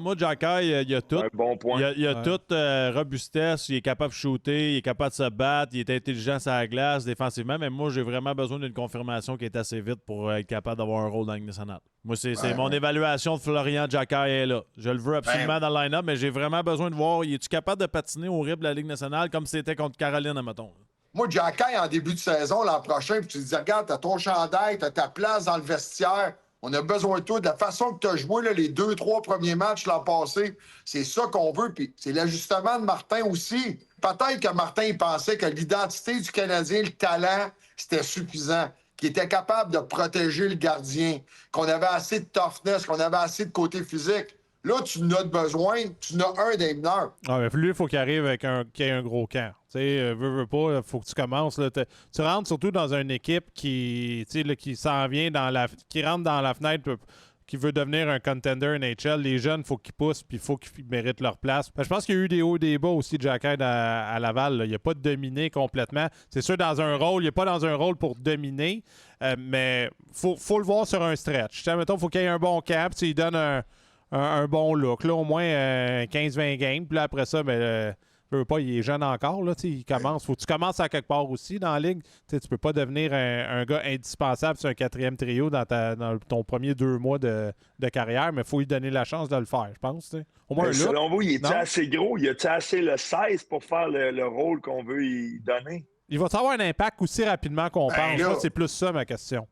Moi, Jacky, il a tout. Un bon point. Il a toute robustesse, il est capable de shooter, il est capable de se battre, il est intelligent sur la glace défensivement, mais moi, j'ai vraiment besoin d'une confirmation qui est assez vite pour être capable d'avoir un rôle dans la Ligue nationale. Moi, c'est mon évaluation de Florian Jacky est là. Je le veux absolument dans le line-up, mais j'ai vraiment besoin de voir, es-tu capable de patiner au rythme de la Ligue nationale comme c'était contre Caroline, admettons? Moi, Jacky, en début de saison, l'an prochain, puis tu te dis, regarde, t'as ton chandail, t'as ta place dans le vestiaire, on a besoin de toi. De la façon que tu as joué là, les 2-3 premiers matchs l'an passé, c'est ça qu'on veut. Puis c'est l'ajustement de Martin aussi. Peut-être que Martin il pensait que l'identité du Canadien, le talent, c'était suffisant. Qu'il était capable de protéger le gardien, qu'on avait assez de toughness, qu'on avait assez de côté physique. Là, tu en as besoin, tu en as un des mineurs. Ah, mais lui, il faut qu'il arrive avec qu'il ait un gros camp. Tu sais, veux pas, il faut que tu commences. Là, tu rentres surtout dans une équipe qui s'en vient qui rentre dans la fenêtre, qui veut devenir un contender NHL. Les jeunes, il faut qu'ils poussent, puis il faut qu'ils méritent leur place. Je pense qu'il y a eu des hauts et des bas aussi de Jacky à Laval. Là. Il n'a pas dominé complètement. C'est sûr, dans un rôle, il n'est pas dans un rôle pour dominer, mais faut le voir sur un stretch. Mettons, il faut qu'il ait un bon camp, il donne un bon look, là, au moins 15-20 games. Puis là, après ça, je veux pas, il est jeune encore. Là, il commence. Faut que tu commences à quelque part aussi dans la ligue. Tu peux pas devenir un gars indispensable sur un 4e trio dans ton premier 2 mois de carrière, mais il faut lui donner la chance de le faire, je pense. T'sais. Au moins, selon vous, il est-tu assez gros? Il a-tu assez le 16 pour faire le rôle qu'on veut y donner? Il va avoir un impact aussi rapidement qu'on pense. Là, c'est plus ça ma question.